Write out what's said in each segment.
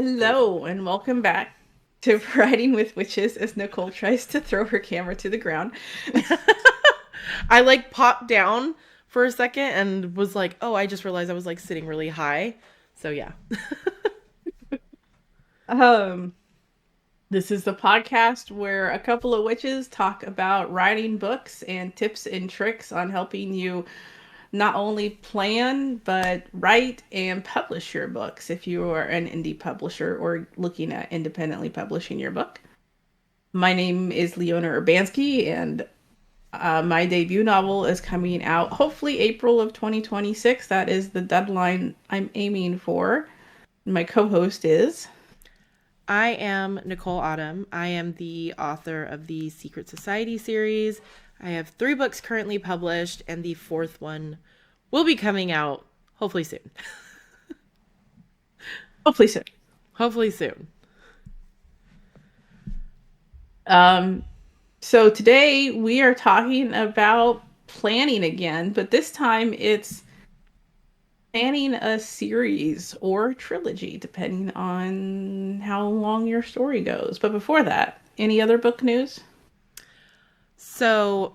Hello, and welcome back to Writing with Witches as Nicole tries to throw her camera to the ground. I popped down for a second and was like, oh, I just realized I was sitting really high. So yeah. Um, this is the podcast where a couple of witches talk about writing books and tips and tricks on helping you not only plan, but write and publish your books if you are an indie publisher or looking at independently publishing your book. My name is Leona Urbanski, and my debut novel is coming out hopefully April of 2026. That is the deadline I'm aiming for. My co-host is. I am Nicole Autumn. I am the author of the Secret Society series. I have 3 books currently published, and the 4th one will be coming out hopefully soon. Hopefully soon. Hopefully soon. So today we are talking about planning again, but this time it's planning a series or trilogy, depending on how long your story goes. But before that, any other book news? So,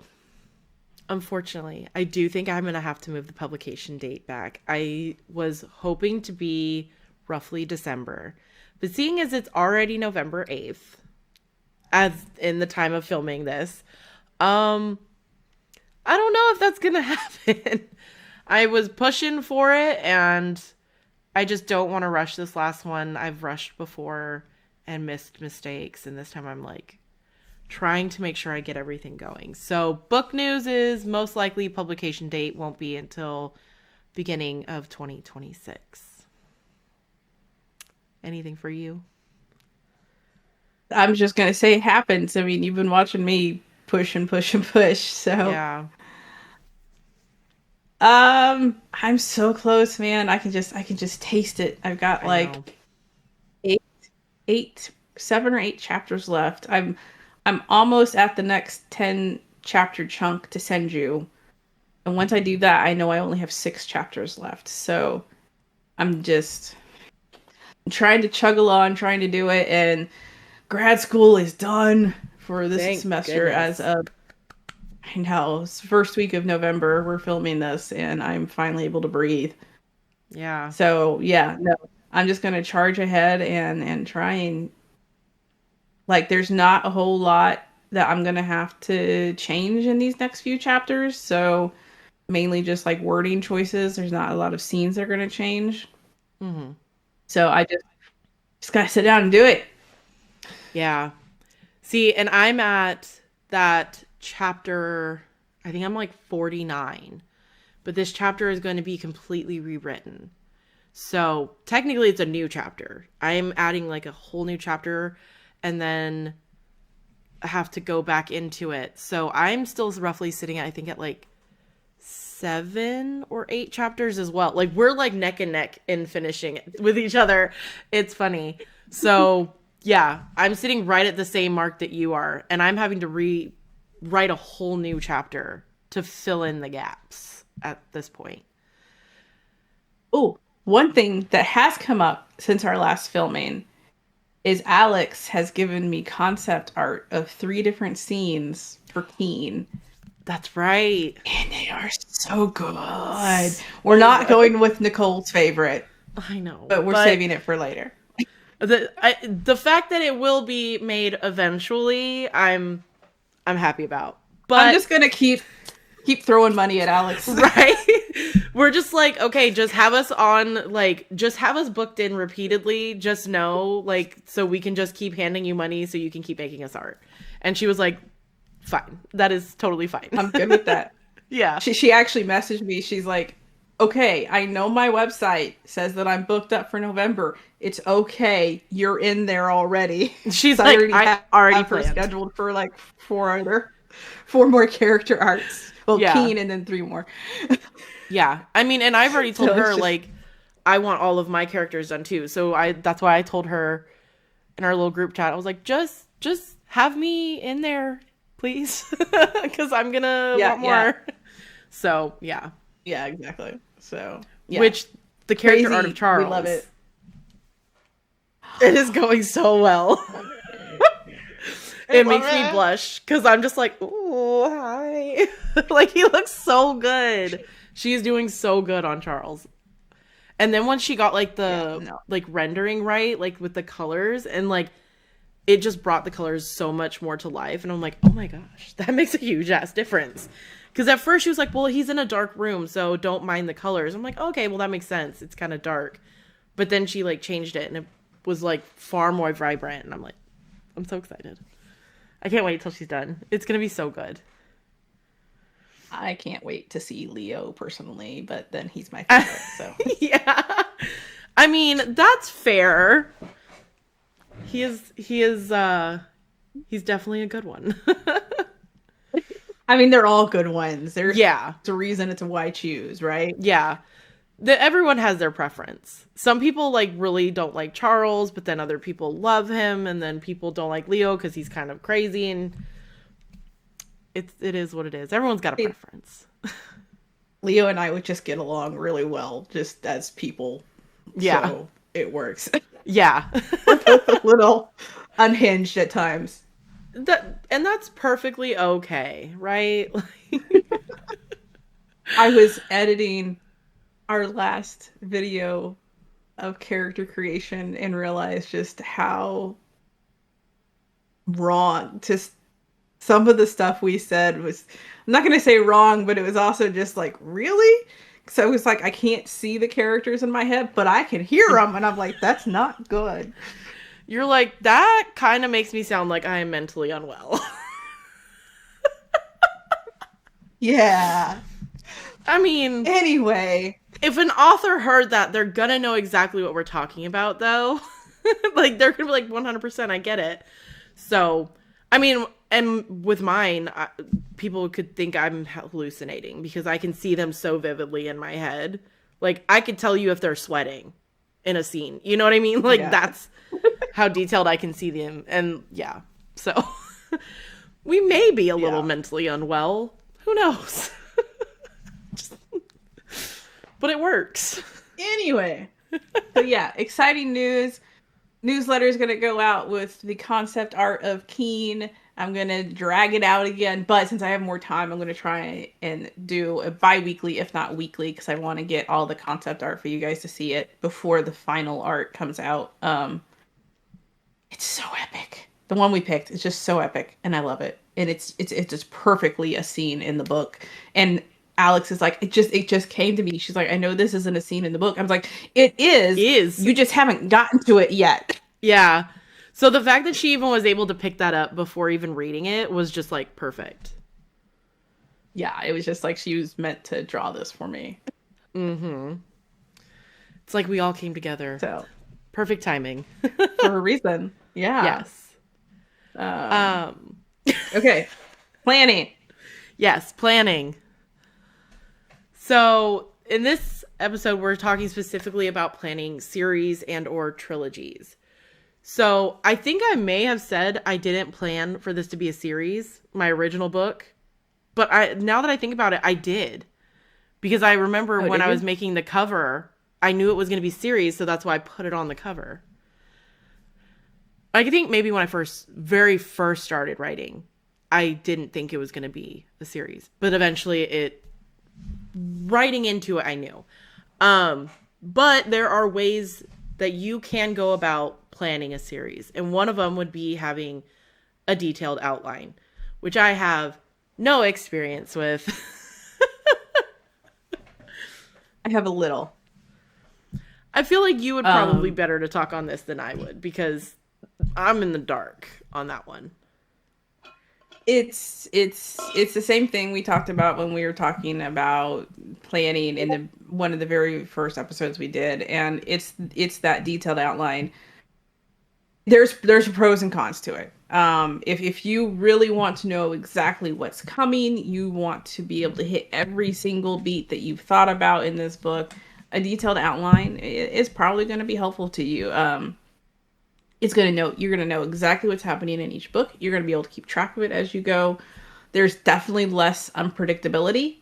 unfortunately, I do think I'm going to have to move the publication date back. I was hoping to be roughly December, but seeing as it's already November 8th, as in the time of filming this, I don't know if that's going to happen. I was pushing for it, and I just don't want to rush this last one. I've rushed before and missed mistakes, and this time I'm trying to make sure I get everything going. So book news is most likely publication date won't be until beginning of 2026. Anything for you? I'm just gonna say it happens. I mean, you've been watching me push and push and push, so Yeah. I'm so close, man. I can just taste it. I've got I know. eight, 7 or 8 chapters left. I'm almost at the next 10 chapter chunk to send you. And once I do that, I know I only have 6 chapters left. So I'm just trying to chug along, trying to do it, and grad school is done for this Thank semester as goodness. of I know it's first week of November. We're filming this, and I'm finally able to breathe. Yeah. So yeah, no, I'm just gonna charge ahead and try and there's not a whole lot that I'm gonna have to change in these next few chapters. So mainly just wording choices. There's not a lot of scenes that are gonna change. Mm-hmm. So I just gotta sit down and do it. Yeah. See, and I'm at that chapter, I think I'm 49, but this chapter is going to be completely rewritten. So technically it's a new chapter. I'm adding a whole new chapter, and then I have to go back into it. So I'm still roughly sitting at, I think, at 7 or 8 chapters as well. We're neck and neck in finishing it with each other. It's funny. So yeah, I'm sitting right at the same mark that you are, and I'm having to rewrite a whole new chapter to fill in the gaps at this point. Oh, one thing that has come up since our last filming is Alex has given me concept art of 3 different scenes for Keen. That's right. And they are so good. We're So not good. going with Nicole's favorite, I know, but we're but saving it for later. the fact that it will be made eventually, I'm happy about. I'm But just gonna keep throwing money at Alex. right, we're just okay, just have us on, just have us booked in repeatedly. Just know, so we can just keep handing you money so you can keep making us art. And she was like, fine, that is totally fine. I'm good with that. Yeah. She actually messaged me. She's like, "Okay, I know my website says that I'm booked up for November. It's okay. You're in there already." She's So I already I already have her planned. scheduled for 4 more character arcs. Well, Yeah. Keen and then 3 more. Yeah. I mean, and I've already told So her it's just I want all of my characters done too. So that's why I told her in our little group chat. I was like, just have me in there, please, because I'm gonna yeah, want yeah, more. So yeah. yeah, exactly. So yeah, Which the character art of crazy. We love Charles. it. It is going so well. I It love makes me it. blush because I'm just like, oh, hi. Like, he looks so good. She's doing so good on Charles. And then once she got like Yeah, the no. like rendering right, like with the colors, and like it just brought the colors so much more to life. And I'm like, oh my gosh, that makes a huge ass difference. Because at first she was like, well, he's in a dark room, so don't mind the colors. I'm like, okay, well, that makes sense. It's kind of dark. But then she like changed it and it was like far more vibrant. And I'm like, I'm so excited. I can't wait till she's done. It's going to be so good. I can't wait to see Leo personally, but then he's my favorite. So Yeah. I mean, that's fair. He's definitely a good one. I mean, they're all good ones. There's Yeah. a reason it's a why choose, right? Yeah. Everyone has their preference. Some people like really don't like Charles, but then other people love him, and then people don't like Leo because he's kind of crazy, and it is what it is. Everyone's got a preference. Leo and I would just get along really well, just as people. Yeah. So it works. Yeah. We're both a little unhinged at times. That's perfectly okay, right? I was editing our last video of character creation and realized just how wrong just some of the stuff we said was, I'm not going to say wrong, but it was also just like, really? So it was like, I can't see the characters in my head, but I can hear them. And I'm like, that's not good. You're like, that kind of makes me sound like I am mentally unwell. Yeah. I mean, Anyway, if an author heard that, they're gonna know exactly what we're talking about, though. Like, they're gonna be like, 100%, I get it. So, I mean, and with mine, people could think I'm hallucinating because I can see them so vividly in my head. Like, I could tell you if they're sweating in a scene. You know what I mean? Like, yeah. that's how detailed I can see them. And yeah, so we may be a little mentally unwell. Who knows? But it works. Anyway, so yeah, exciting news. Newsletter is going to go out with the concept art of Keen. I'm going to drag it out again, but since I have more time, I'm going to try and do a bi-weekly, if not weekly, because I want to get all the concept art for you guys to see it before the final art comes out. It's so epic. The one we picked is just so epic, and I love it. And it's just perfectly a scene in the book. And Alex is like, it just came to me. She's like, I know this isn't a scene in the book. I was like, it is. You just haven't gotten to it yet. Yeah. So the fact that she even was able to pick that up before even reading it was just like perfect. Yeah, it was just like she was meant to draw this for me. Mm-hmm. It's like we all came together. So perfect timing. for a reason. Yeah. Yes. Okay. Planning. Yes, planning. So in this episode, we're talking specifically about planning series and or trilogies. So I think I may have said I didn't plan for this to be a series, my original book. But now that I think about it, I did. Because I remember when I was making the cover, I knew it was going to be series, so that's why I put it on the cover. I think maybe when I very first started writing, I didn't think it was going to be a series. But eventually writing into it, I knew. But there are ways that you can go about planning a series. And one of them would be having a detailed outline, which I have no experience with. I have a little. I feel like you would probably be better to talk on this than I would, because I'm in the dark on that one. It's the same thing we talked about when we were talking about planning in one of the very first episodes we did, and it's that detailed outline. There's pros and cons to it. If you really want to know exactly what's coming, you want to be able to hit every single beat that you've thought about in this book, a detailed outline is probably going to be helpful to you. You're going to know exactly what's happening in each book. You're going to be able to keep track of it as you go. There's definitely less unpredictability,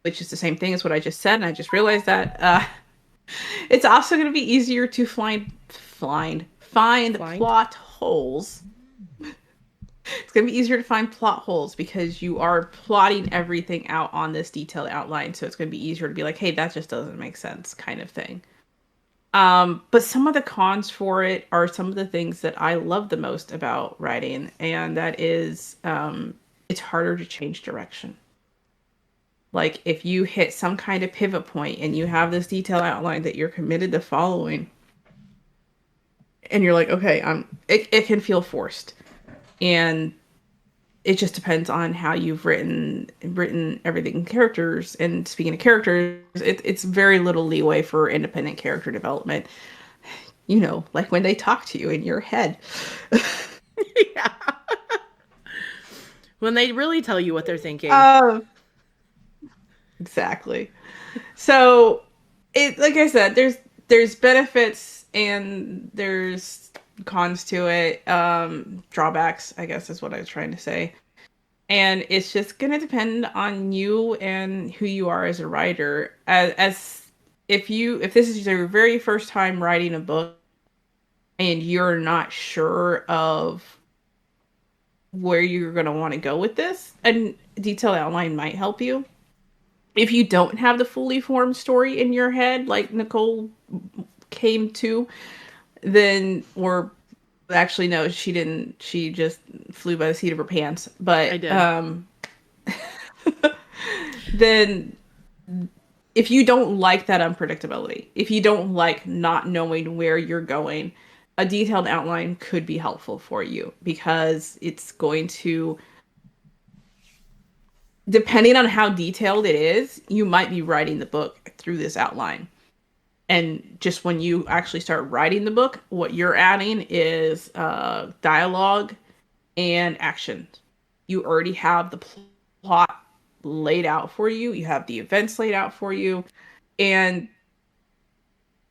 which is the same thing as what I just said. And I just realized that, It's also going to be easier to find Blind? plot holes. It's going to be easier to find plot holes because you are plotting everything out on this detailed outline. So it's going to be easier to be like, hey, that just doesn't make sense, kind of thing. But some of the cons for it are some of the things that I love the most about writing, and that is it's harder to change direction. Like if you hit some kind of pivot point and you have this detailed outline that you're committed to following, and you're like, okay, it can feel forced. And it just depends on how you've written everything in characters. And speaking of characters, it's very little leeway for independent character development. You know, like when they talk to you in your head. Yeah. When they really tell you what they're thinking. Exactly. So it, like I said, there's benefits and there's cons to it. Drawbacks, I guess, is what I was trying to say. And it's just gonna depend on you and who you are as a writer. As if this is your very first time writing a book and you're not sure of where you're gonna want to go with this, a detailed outline might help you. If you don't have the fully formed story in your head, like Nicole came to, then or actually no, she didn't. She just flew by the seat of her pants. I But did. then if you don't like that unpredictability, if you don't like not knowing where you're going, a detailed outline could be helpful for you because it's going to, depending on how detailed it is, you might be writing the book through this outline. And just when you actually start writing the book, what you're adding is dialogue and action. You already have the plot laid out for you. You have the events laid out for you. And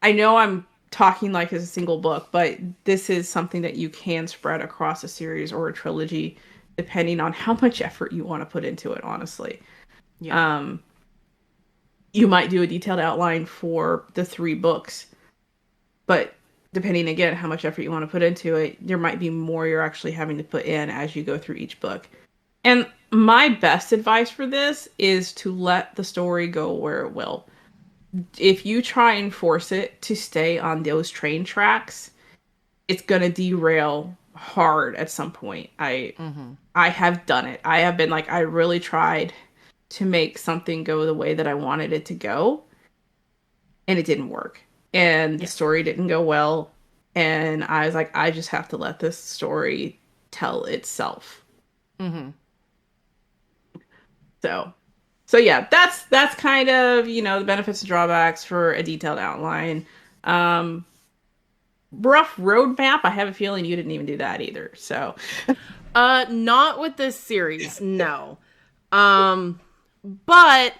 I know I'm talking like it's a single book, but this is something that you can spread across a series or a trilogy, depending on how much effort you want to put into it, honestly. Yeah. Um, you might do a detailed outline for the 3 books, but depending again how much effort you want to put into it, there might be more you're actually having to put in as you go through each book. And my best advice for this is to let the story go where it will. If you try and force it to stay on those train tracks, it's going to derail hard at some point. I have done it. I have been like, I really tried to make something go the way that I wanted it to go, and it didn't work. And the Yeah. story didn't go well. And I was like, I just have to let this story tell itself. Mm-hmm. So, so yeah, that's kind of, you know, the benefits and drawbacks for a detailed outline. Um, Rough roadmap. I have a feeling you didn't even do that either. So, Not with this series, no. But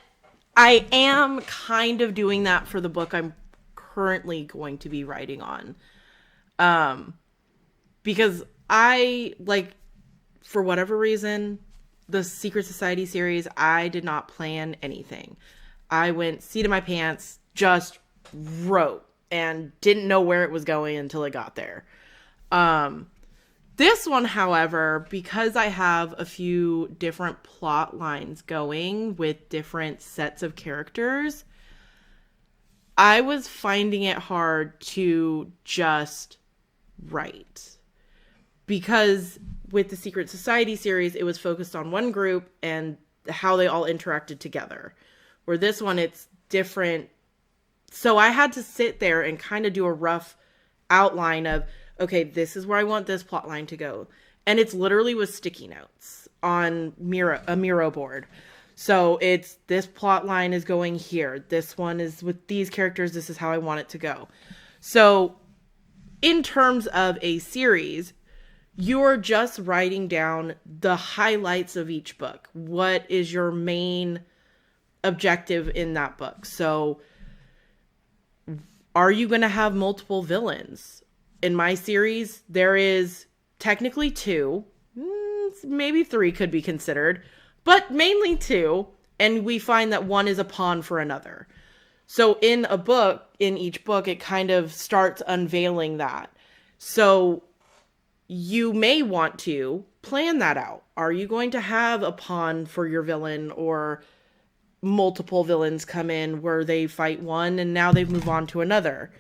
I am kind of doing that for the book I'm currently going to be writing on. Because I, like, for whatever reason, the Secret Society series, I did not plan anything. I went seat of my pants, just wrote, and didn't know where it was going until it got there. This one, however, because I have a few different plot lines going with different sets of characters, I was finding it hard to just write. Because with the Secret Society series, it was focused on one group and how they all interacted together. Where this one, it's different. So I had to sit there and kind of do a rough outline of, okay, this is where I want this plot line to go. And it's literally with sticky notes on a Miro board. So it's, this plot line is going here. This one is with these characters. This is how I want it to go. So in terms of a series, you're just writing down the highlights of each book. What is your main objective in that book? So are you going to have multiple villains? In my series, there is technically 2, maybe 3 could be considered, but mainly 2. And we find that one is a pawn for another. So in a book, in each book, it kind of starts unveiling that. So you may want to plan that out. Are you going to have a pawn for your villain, or multiple villains come in where they fight one and now they move on to another?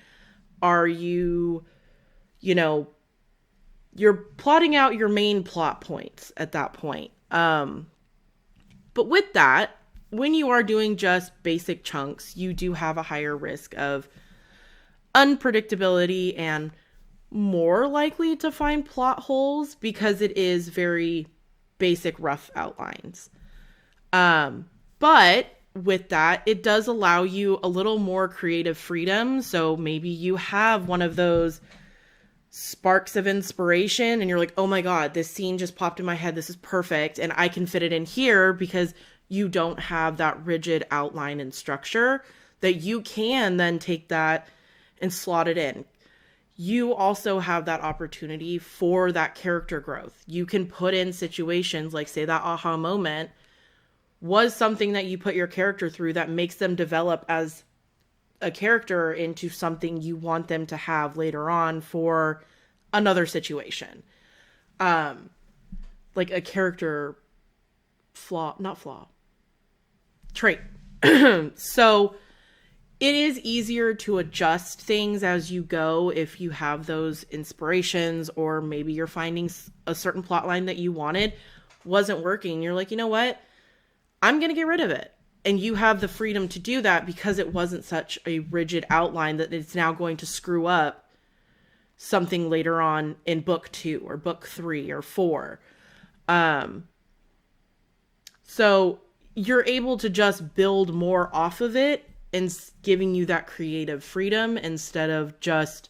Are you, you know, you're plotting out your main plot points at that point. But with that, when you are doing just basic chunks, you do have a higher risk of unpredictability and more likely to find plot holes because it is very basic, rough outlines. But with that, it does allow you a little more creative freedom. So maybe you have one of those sparks of inspiration and you're like, oh my God, this scene just popped in my head. This is perfect. And I can fit it in here because you don't have that rigid outline and structure, that you can then take that and slot it in. You also have that opportunity for that character growth. You can put in situations like, say, that aha moment was something that you put your character through that makes them develop as a character into something you want them to have later on for another situation. Like a character trait. So it is easier to adjust things as you go if you have those inspirations, or maybe you're finding a certain plot line that you wanted wasn't working. You're like, you know what? I'm going to get rid of it. And you have the freedom to do that because it wasn't such a rigid outline that it's now going to screw up something later on in book 2 or book 3 or 4. So you're able to just build more off of it and giving you that creative freedom instead of just,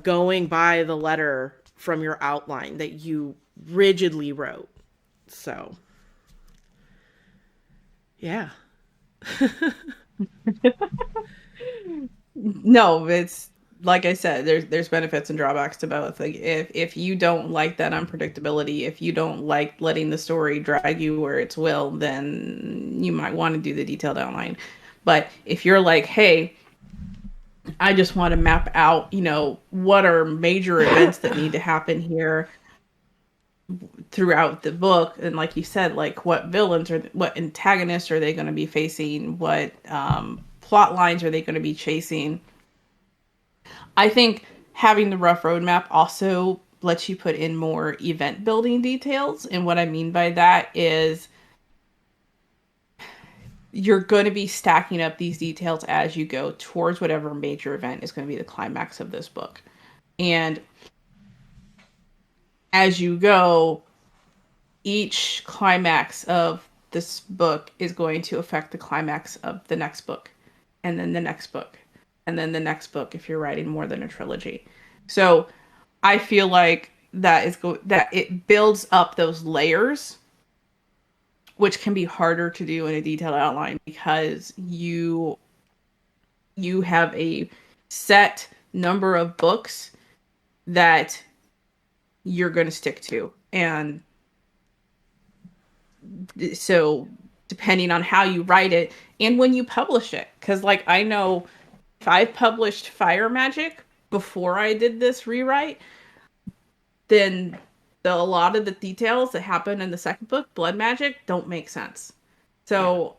going by the letter from your outline that you rigidly wrote. So, yeah. No, it's like I said, there's benefits and drawbacks to both. Like if you don't like that unpredictability, if you don't like letting the story drag you where it's will, then you might want to do the detailed outline. But if you're like, hey, I just want to map out, what are major events that need to happen here throughout the book, and like you said, like what villains or what antagonists are they going to be facing, what plot lines are they going to be chasing. I think having the rough roadmap also lets you put in more event building details. And what I mean by that is you're going to be stacking up these details as you go towards whatever major event is going to be the climax of this book. And as you go, each climax of this book is going to affect the climax of the next book, and then the next book, and then the next book if you're writing more than a trilogy. So I feel like that it builds up those layers, which can be harder to do in a detailed outline because you have a set number of books that you're going to stick to. And so depending on how you write it and when you publish it, because like I know if I published Fire Magic before I did this rewrite, then a lot of the details that happen in the second book, Blood Magic, don't make sense. So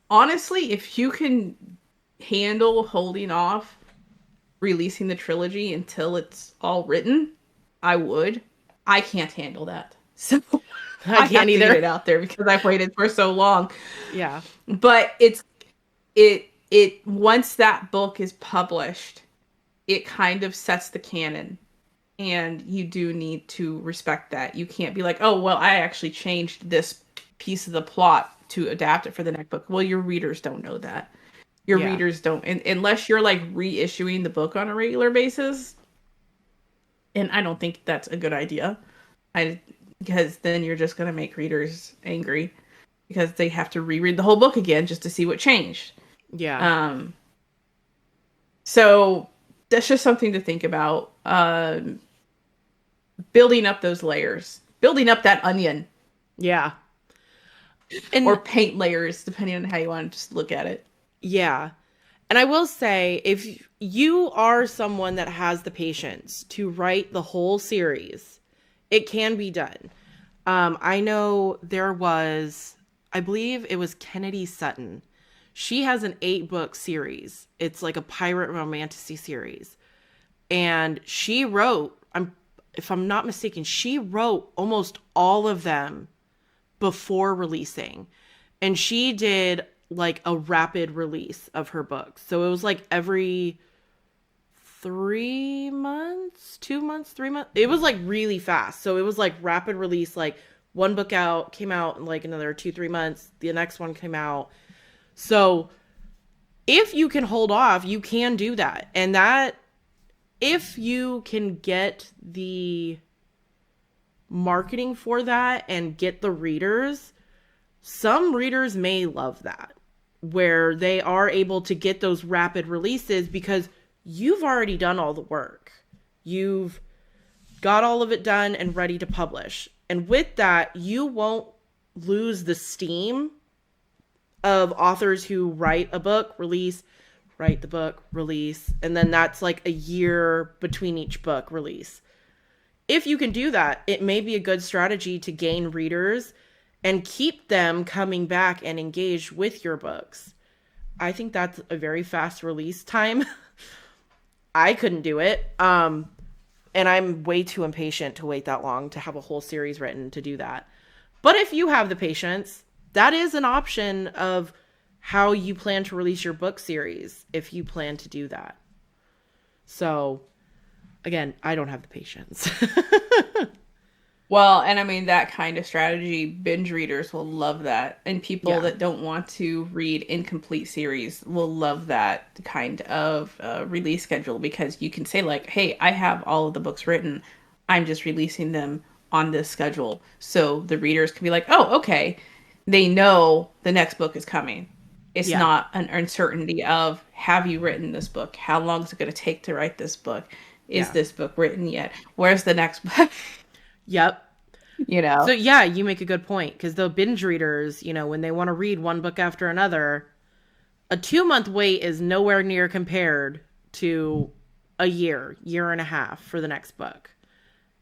honestly, if you can handle holding off releasing the trilogy until it's all written, I would. I can't handle that. So I can't either. To get it out there because I've waited for so long. Yeah. But it once that book is published, it kind of sets the canon. And you do need to respect that. You can't be like, oh, well, I actually changed this piece of the plot to adapt it for the next book. Well, your readers don't know that. Your readers don't. And unless you're like reissuing the book on a regular basis. And I don't think that's a good idea. Because then you're just going to make readers angry because they have to reread the whole book again just to see what changed. Yeah. So that's just something to think about. Building up those layers, building up that onion. Yeah. or And paint layers, depending on how you want to just look at it. yeah. And I will say, if you are someone that has the patience to write the whole series, it can be done. I know there was, I believe it was Kennedy Sutton. She has an 8-book series. It's like a pirate romantasy series. And she wrote, if I'm not mistaken, she wrote almost all of them before releasing. And she did like a rapid release of her books. So it was like every 3 months, 2 months, 3 months. It was like really fast. So it was like rapid release, like one book out came out in like another 2-3 months. The next one came out. So if you can hold off, you can do that. And that, if you can get the marketing for that and get the readers, some readers may love that, where they are able to get those rapid releases because you've already done all the work. You've got all of it done and ready to publish. And with that, you won't lose the steam of authors who write a book, release, write the book, release, and then that's like a year between each book release. If you can do that, it may be a good strategy to gain readers and keep them coming back and engaged with your books. I think that's a very fast release time. I couldn't do it. And I'm way too impatient to wait that long to have a whole series written to do that. But if you have the patience, that is an option of how you plan to release your book series if you plan to do that. So, again, I don't have the patience. Well, and I mean, that kind of strategy, binge readers will love that. And people Yeah. that don't want to read incomplete series will love that kind of release schedule because you can say, like, hey, I have all of the books written. I'm just releasing them on this schedule. So the readers can be like, oh, okay. They know the next book is coming. It's Yeah. not an uncertainty of, have you written this book? How long is it going to take to write this book? Is Yeah. this book written yet? Where's the next book? Yep. you So, know? yeah, you make a good point because the binge readers, when they want to read one book after another, a 2 month wait is nowhere near compared to a year and a half for the next book.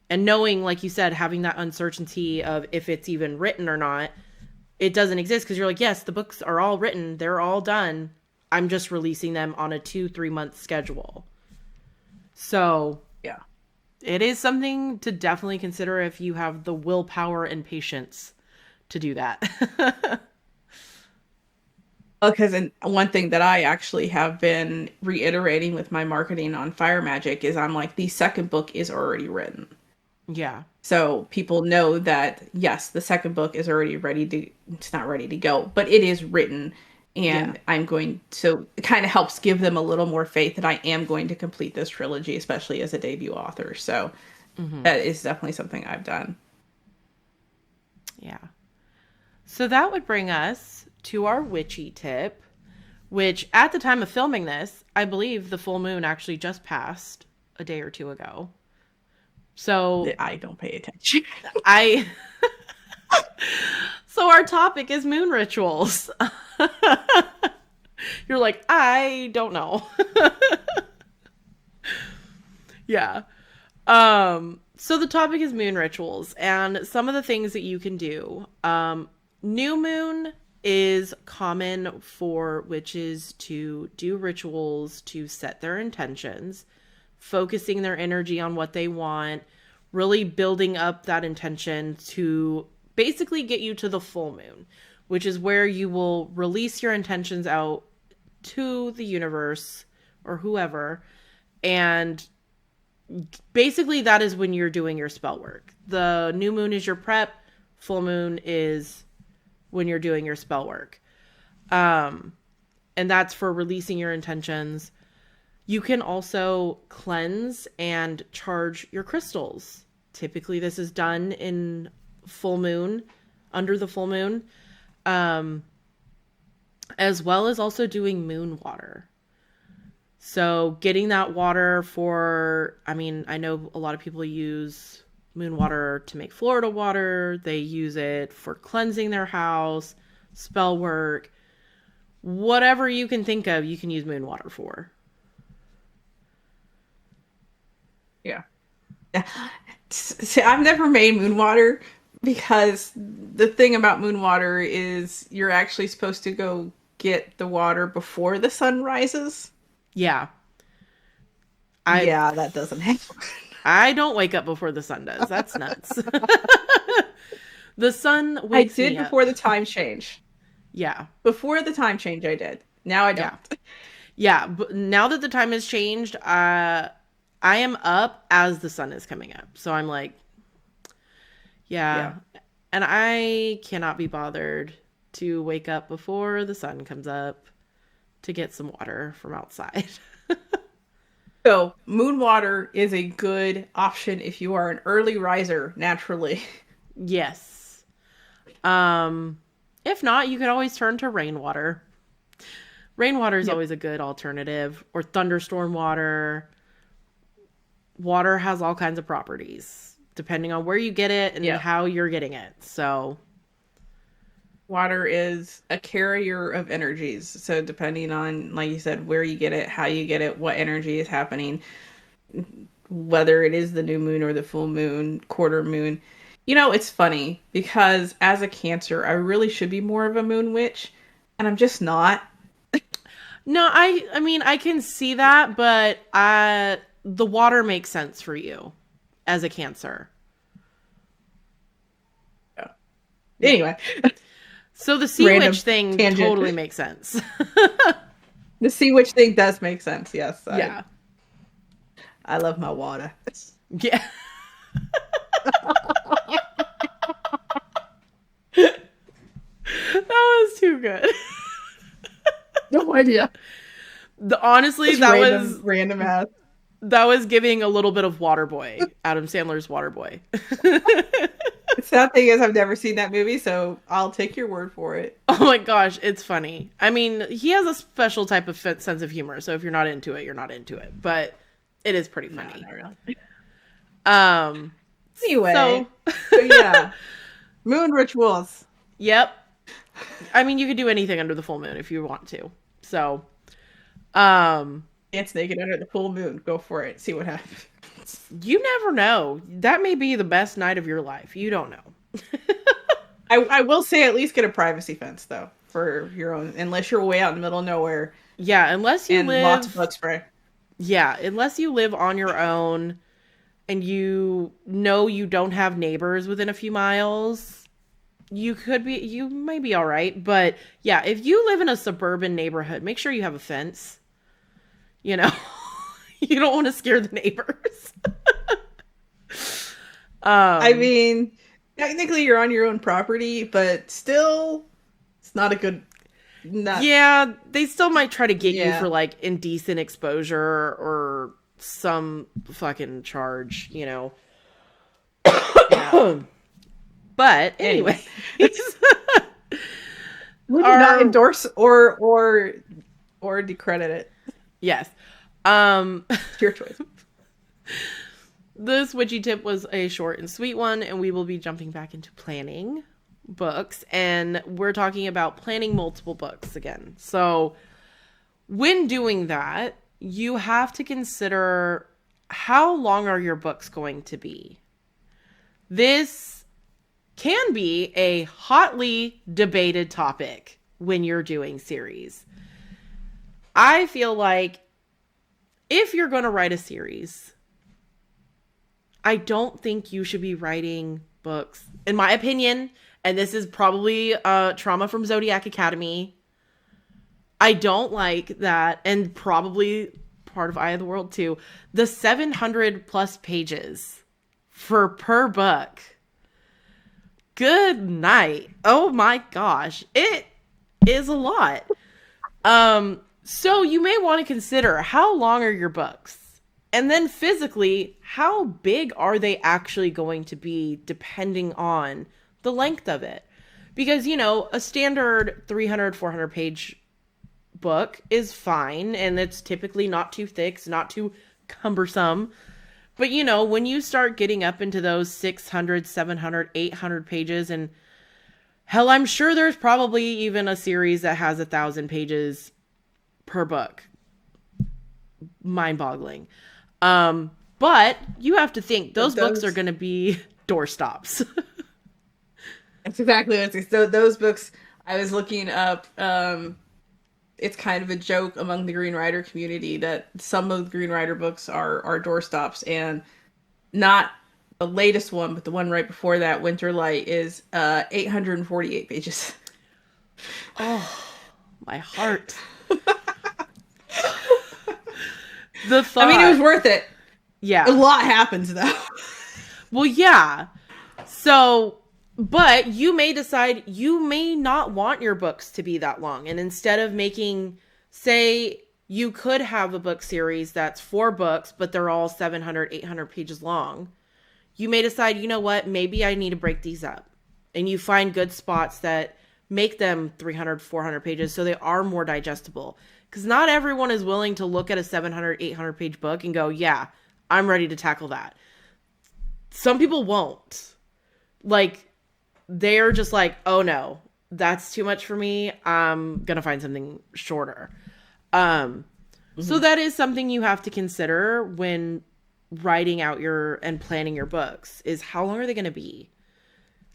And knowing, like you said, having that uncertainty of if it's even written or not, it doesn't exist because you're like, yes, the books are all written, they're all done. I'm just releasing them on a 2-3 month schedule. So Yeah. it is something to definitely consider if you have the willpower and patience to do that. Because one thing that I actually have been reiterating with my marketing on Fire Magic is I'm like, the second book is already written. Yeah. So people know that, yes, the second book is already ready to, it's not ready to go, but it is written. Yeah. And I'm going to, it kind of helps give them a little more faith that I am going to complete this trilogy, especially as a debut author. So Hmm. that is definitely something I've done. Yeah. So that would bring us to our witchy tip, which at the time of filming this, I believe the full moon actually just passed a day or two ago. So That I don't pay attention. I so our topic is moon rituals. You're like, I don't know. Yeah. So the topic is moon rituals and some of the things that you can do. New moon is common for witches to do rituals to set their intentions, focusing their energy on what they want, really building up that intention to basically get you to the full moon, which is where you will release your intentions out to the universe or whoever. And basically, that is when you're doing your spell work. The new moon is your prep, full moon is when you're doing your spell work. Um, and that's for releasing your intentions. You can also cleanse and charge your crystals. Typically, this is done in full moon, under the full moon, um, as well as also doing moon water. So, getting that water for, I mean, I know a lot of people use moon water to make Florida water. They use it for cleansing their house, spell work. Whatever you can think of, you can use moon water for. Yeah. See, I've never made moon water because the thing about moon water is you're actually supposed to go get the water before the sun rises. Yeah. I Yeah, that doesn't happen. I don't wake up before the sun does. That's nuts. The sun I wakes did me up. before the time change. Yeah. Before the time change, I did. Now I Yeah. don't. Yeah, but now that the time has changed, I am up as the sun is coming up. So I'm like, yeah. Yeah. And I cannot be bothered to wake up before the sun comes up to get some water from outside. So, moon water is a good option if you are an early riser naturally. Yes. If not, you could always turn to rainwater. Rainwater is Yep. always a good alternative, or thunderstorm water. Water has all kinds of properties depending on where you get it and Yeah. how you're getting it. So, Water is a carrier of energies. So, depending on, like you said, where you get it, how you get it, what energy is happening, whether it is the new moon or the full moon, quarter moon. You know, it's funny because as a Cancer, I really should be more of a moon witch, and I'm just not. no, I mean, I can see that, but the water makes sense for you as a Cancer. Yeah. Yeah. Anyway, So the sea random witch thing tangent. totally makes sense. The sea witch thing does make sense. Yes, Yeah. I love my water. Yeah. That was too good. No idea. Honestly, Just that random, was random ass. that was giving a little bit of Waterboy, Adam Sandler's Waterboy. The sad thing is, I've never seen that movie, so I'll take your word for it. Oh my gosh, it's funny. I mean, he has a special type of sense of humor, so if you're not into it, you're not into it. But it is pretty No, funny. not really. Um, Anyway, so so yeah, moon rituals. yep. I mean, you could do anything under the full moon if you want to. So, um, Dance naked under the full moon. Go for it. See what happens. you never know. That may be the best night of your life. You don't know. I will say at least get a privacy fence though for your own, unless you're way out in the middle of nowhere Yeah, unless you and live. lots of bug spray. Yeah, unless you live on your own and you know you don't have neighbors within a few miles, you may be all right. But yeah, if you live in a suburban neighborhood, make sure you have a fence. You know, you don't want to scare the neighbors. I mean, technically you're on your own property, but still, it's not a good. Not Yeah, they still might try to get you Yeah. for like indecent exposure or some fucking charge, you know. yeah. But anyway, We do Our- not endorse or decredit it. yes. It's your choice. This witchy tip was a short and sweet one, and we will be jumping back into planning books, and we're talking about planning multiple books again. So when doing that, you have to consider how long are your books going to be. This can be a hotly debated topic when you're doing series. I feel like if you're going to write a series, I don't think you should be writing books, in my opinion, and this is probably trauma from Zodiac Academy. I don't like that, and probably part of Eye of the World too, the 700 plus pages per book. Good night. Oh my gosh. It is a lot. So you may want to consider how long are your books? And then physically, how big are they actually going to be depending on the length of it? Because, you know, a standard 300, 400 page book is fine. And it's typically not too thick, it's not too cumbersome. But when you start getting up into those 600, 700, 800 pages, and hell, I'm sure there's probably even a series that has 1,000 pages per book. Mind-boggling. But you have to think those books are Those going to be doorstops. That's exactly what it's. So those books I was looking up. It's kind of a joke among the Green Rider community that some of the Green Rider books are doorstops, and not the latest one, but the one right before that, Winter Light, is 848 pages. Oh, my heart. The I mean, it was thought. worth it. A Yeah. lot happens though. Well, yeah. So, but you may decide you may not want your books to be that long. And instead of making, say, you could have a book series that's 4 books, but they're all 700, 800 pages long. You may decide, you know what, maybe I need to break these up. And you find good spots that make them 300, 400 pages so they are more digestible. Because not everyone is willing to look at a 700, 800 page book and go, yeah, I'm ready to tackle that. Some people won't. Like, they're just like, oh no, that's too much for me. I'm going to find something shorter. So that is something you have to consider when writing out and planning your books, is how long are they going to be?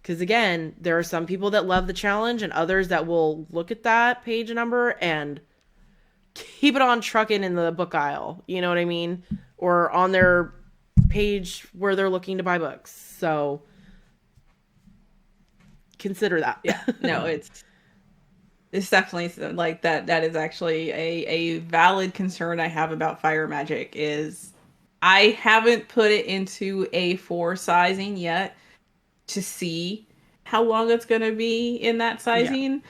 Because again, there are some people that love the challenge and others that will look at that page number and keep it on trucking in the book aisle. You know what I mean? Or on their page where they're looking to buy books. So consider that. Yeah, no, it's definitely like that. That is actually a valid concern I have about fire magic. Is I haven't put it into A4 sizing yet to see how long it's going to be in that Yeah. sizing,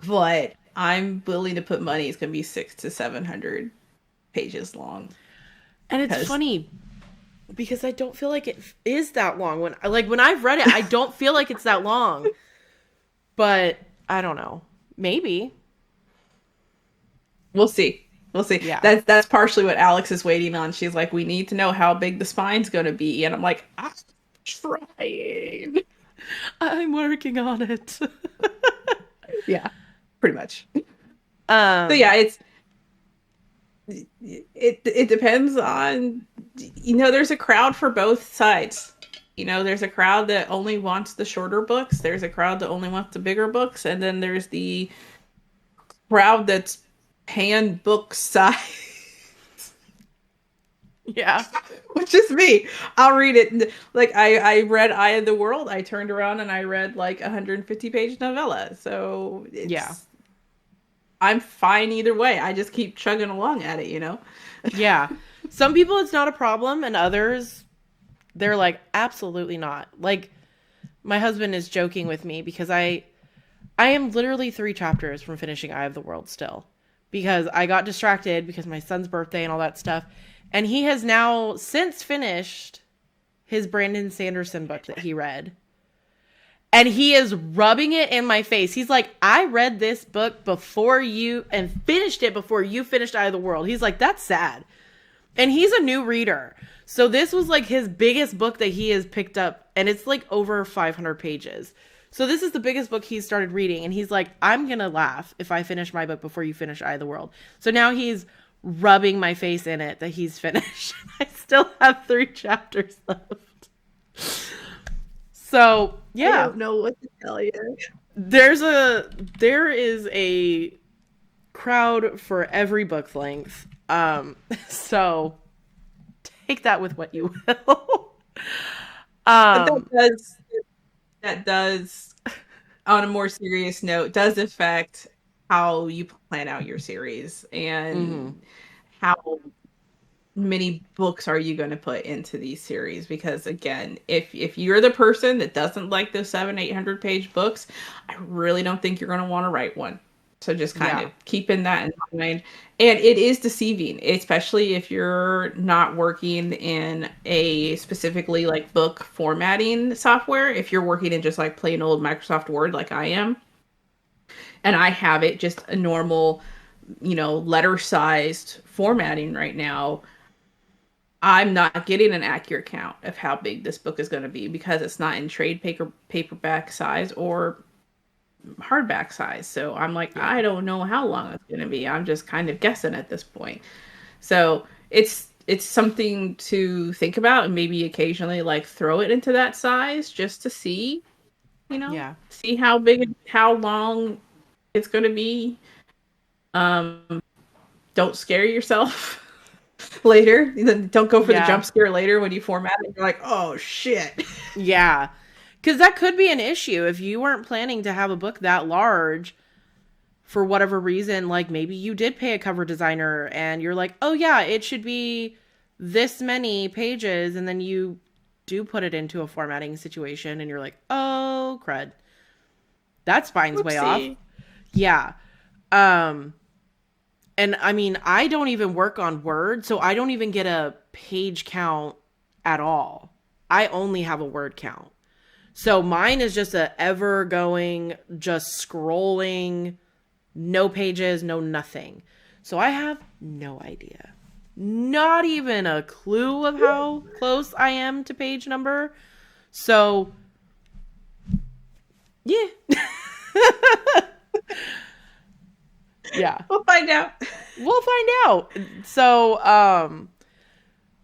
but I'm willing to put money it's going to be 600 to 700 pages long. And it's Because funny because I don't feel like it is that long. When I've read it, I don't feel like it's that long. But I don't know. Maybe. we'll see. We'll see. Yeah. That's partially what Alex is waiting on. She's like, we need to know how big the spine's going to be, and I'm like, I'm trying. I'm working on it. Yeah, pretty much. So um yeah, it depends on, there's a crowd for both sides. There's a crowd that only wants the shorter books. There's a crowd that only wants the bigger books, and then there's the crowd that's pan book size, yeah. which is me. I'll read it. Like I read Eye of the World. I turned around and I read like 150-page novella. So Yeah. I'm fine either way. I just keep chugging along at it. Yeah. Some people it's not a problem and others they're like absolutely not. Like my husband is joking with me because I am literally 3 chapters from finishing Eye of the World still because I got distracted because my son's birthday and all that stuff. And he has now since finished his Brandon Sanderson book that he read. And he is rubbing it in my face. He's like, I read this book before you and finished it before you finished Eye of the World. He's like, that's sad. And he's a new reader. So this was like his biggest book that he has picked up. And it's like over 500 pages. So this is the biggest book he's started reading. And he's like, I'm going to laugh if I finish my book before you finish Eye of the World. So now he's rubbing my face in it that he's finished. I still have 3 chapters left. So yeah. I don't know what to tell you. There is a crowd for every book length. So take that with what you will. But that does, on a more serious note, does affect how you plan out your series and how many books are you going to put into these series. Because again, if you're the person that doesn't like those 700-800 page books, I really don't think you're going to want to write one. So just kind of keeping that in mind. And it is deceiving, especially if you're not working in a specifically like book formatting software. If you're working in just like plain old Microsoft Word like I am, and I have it just a normal, letter sized formatting right now, I'm not getting an accurate count of how big this book is going to be because it's not in trade paperback size or hardback size. So I'm like, Yeah. I don't know how long it's going to be. I'm just kind of guessing at this point. So it's something to think about and maybe occasionally like throw it into that size just to see, Yeah. see how big, how long it's going to be. Don't scare yourself later. Don't go for the Yeah. jump scare later when you format it. You're like, oh shit. Yeah. Because that could be an issue if you weren't planning to have a book that large for whatever reason. Like maybe you did pay a cover designer and you're like, oh, yeah, it should be this many pages. And then you do put it into a formatting situation and you're like, oh, crud. That spine's way off. Whoopsie. Yeah. Um, and I mean, I don't even work on Word, so I don't even get a page count at all. I only have a word count. So mine is just a ever going, just scrolling, no pages, no nothing. So I have no idea. Not even a clue of how close I am to page number. So, yeah. Yeah. We'll find out. We'll find out. So,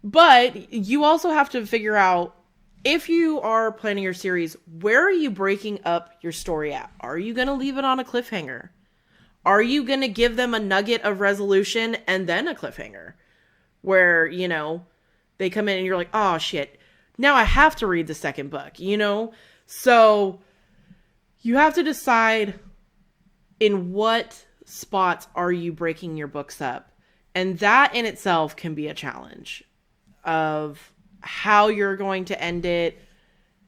but you also have to figure out if you are planning your series, where are you breaking up your story at? Are you going to leave it on a cliffhanger? Are you going to give them a nugget of resolution and then a cliffhanger where, they come in and you're like, oh shit, now I have to read the second book? So you have to decide in what spots are you breaking your books up. And that in itself can be a challenge of how you're going to end it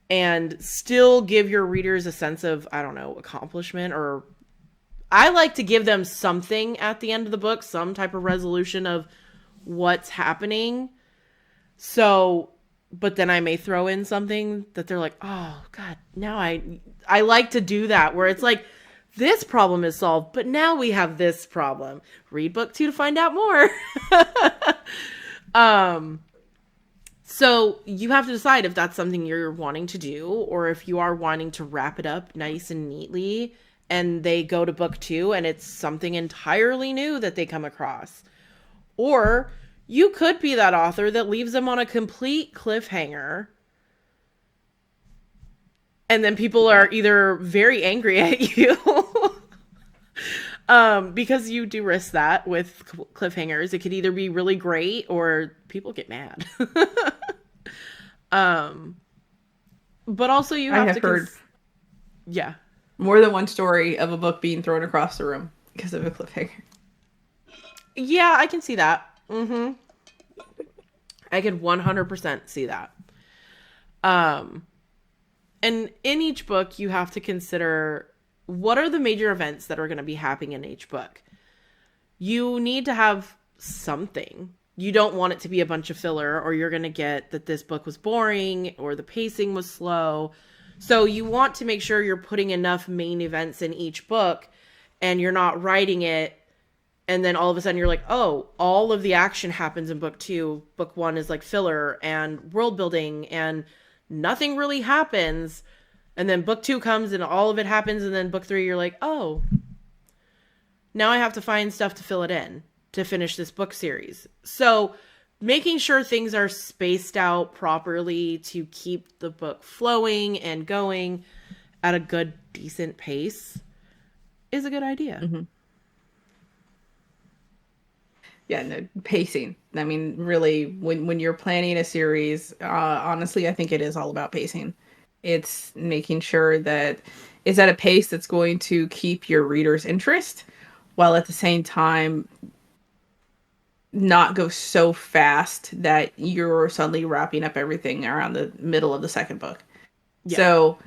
and still give your readers a sense of, I don't know, accomplishment. Or I like to give them something at the end of the book, some type of resolution of what's happening. So, but then I may throw in something that they're like, oh God, now I like to do that where it's like, this problem is solved, but now we have this problem. Read book 2 to find out more. So you have to decide if that's something you're wanting to do or if you are wanting to wrap it up nice and neatly and they go to book 2 and it's something entirely new that they come across. Or you could be that author that leaves them on a complete cliffhanger. And then people are either very angry at you because you do risk that with cliffhangers. It could either be really great or people get mad. But also you I have have to heard yeah. more than one story of a book being thrown across the room because of a cliffhanger. Yeah, I can see that. I can 100% see that. And in each book, you have to consider what are the major events that are going to be happening in each book. You need to have something. You don't want it to be a bunch of filler, or you're going to get that this book was boring or the pacing was slow. So you want to make sure you're putting enough main events in each book and you're not writing it. And then all of a sudden you're like, oh, all of the action happens in book 2. Book 1 is like filler and world building and nothing really happens. And then book 2 comes and all of it happens. And then book 3, you're like, oh, now I have to find stuff to fill it in to finish this book series. So making sure things are spaced out properly to keep the book flowing and going at a good, decent pace is a good idea. Mm-hmm. Yeah, no, pacing. I mean, really, when you're planning a series, honestly, I think it is all about pacing. It's making sure that it's at a pace that's going to keep your reader's interest, while at the same time not go so fast that you're suddenly wrapping up everything around the middle of the second book. Yeah. So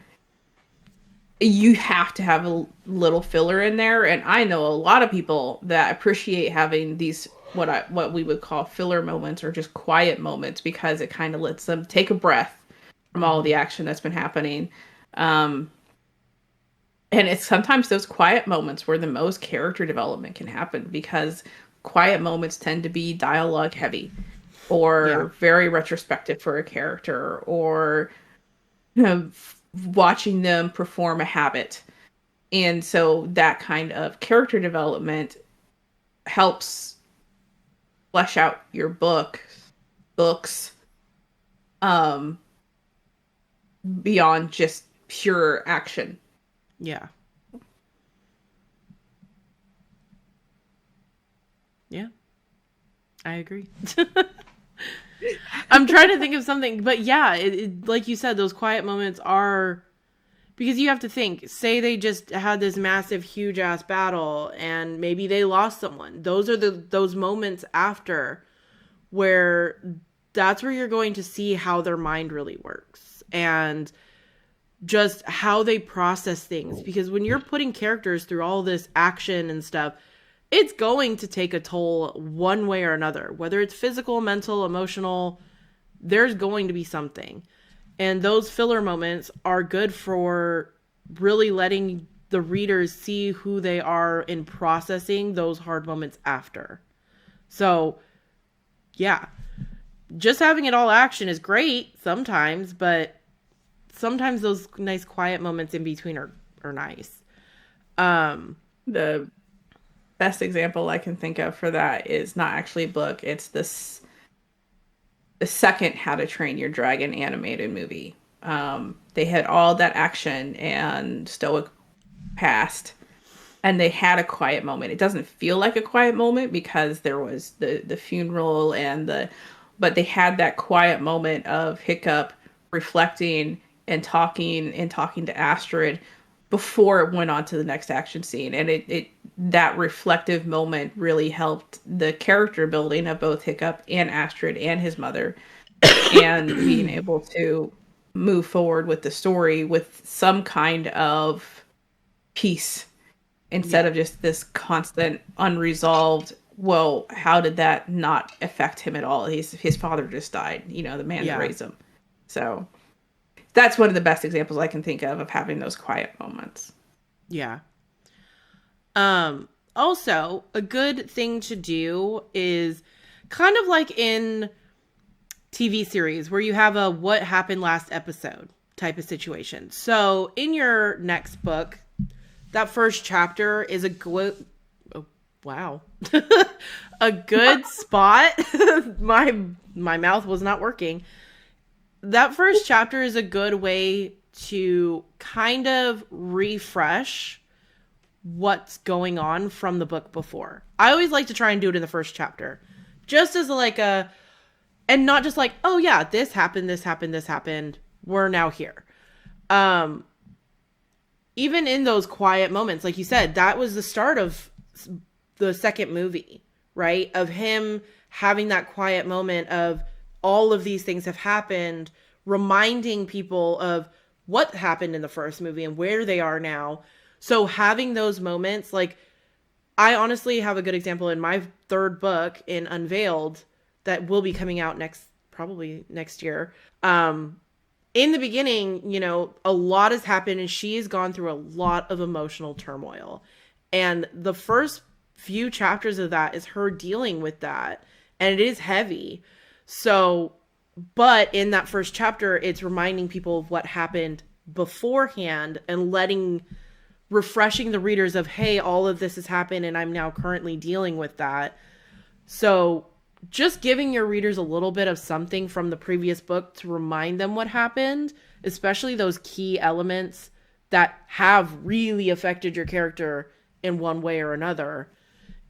you have to have a little filler in there, and I know a lot of people that appreciate having these what we would call filler moments or just quiet moments because it kind of lets them take a breath from all the action that's been happening. And it's sometimes those quiet moments where the most character development can happen because quiet moments tend to be dialogue heavy. Yeah. or very retrospective for a character, or watching them perform a habit. And so that kind of character development helps flesh out your books um beyond just pure action. Yeah. Yeah. I agree. I'm trying to think of something, but yeah, like you said, those quiet moments are because you have to think. Say they just had this massive, huge ass battle, and maybe they lost someone. Those are those moments after where that's where you're going to see how their mind really works and just how they process things. Because when you're putting characters through all this action and stuff, it's going to take a toll one way or another, whether it's physical, mental, emotional. There's going to be something. And those filler moments are good for really letting the readers see who they are in processing those hard moments after. So, yeah, just having it all action is great sometimes, but sometimes those nice quiet moments in between are nice. Um, The best example I can think of for that is not actually a book. It's the second How to Train Your Dragon animated movie. They had all that action and stoic past, and they had a quiet moment. It doesn't feel like a quiet moment because there was the funeral and the, but they had that quiet moment of Hiccup reflecting and talking to Astrid before it went on to the next action scene. And it that reflective moment really helped the character building of both Hiccup and Astrid and his mother, and being able to move forward with the story with some kind of peace instead yeah, of just this constant unresolved, well, how did that not affect him at all? His father just died, the man that yeah, raised him. So that's one of the best examples I can think of having those quiet moments. yeah. Also, a good thing to do is kind of like in TV series where you have a what happened last episode type of situation. So, in your next book, that first chapter is oh, wow. A good spot. My mouth was not working. That first chapter is a good way to kind of refresh what's going on from the book before. I always like to try and do it in the first chapter. Just as like a and not just like, oh yeah, this happened, this happened, this happened. We're now here. Um Even in those quiet moments, like you said, that was the start of the second movie, right? Of him having that quiet moment of all of these things have happened, reminding people of what happened in the first movie and where they are now. So having those moments, like I honestly have a good example in my third book in Unveiled that will be coming out probably next year. In the beginning, a lot has happened and she has gone through a lot of emotional turmoil. And the first few chapters of that is her dealing with that. And it is heavy. So, but in that first chapter, it's reminding people of what happened beforehand and refreshing the readers of, hey, all of this has happened and I'm now currently dealing with that. So just giving your readers a little bit of something from the previous book to remind them what happened, especially those key elements that have really affected your character in one way or another,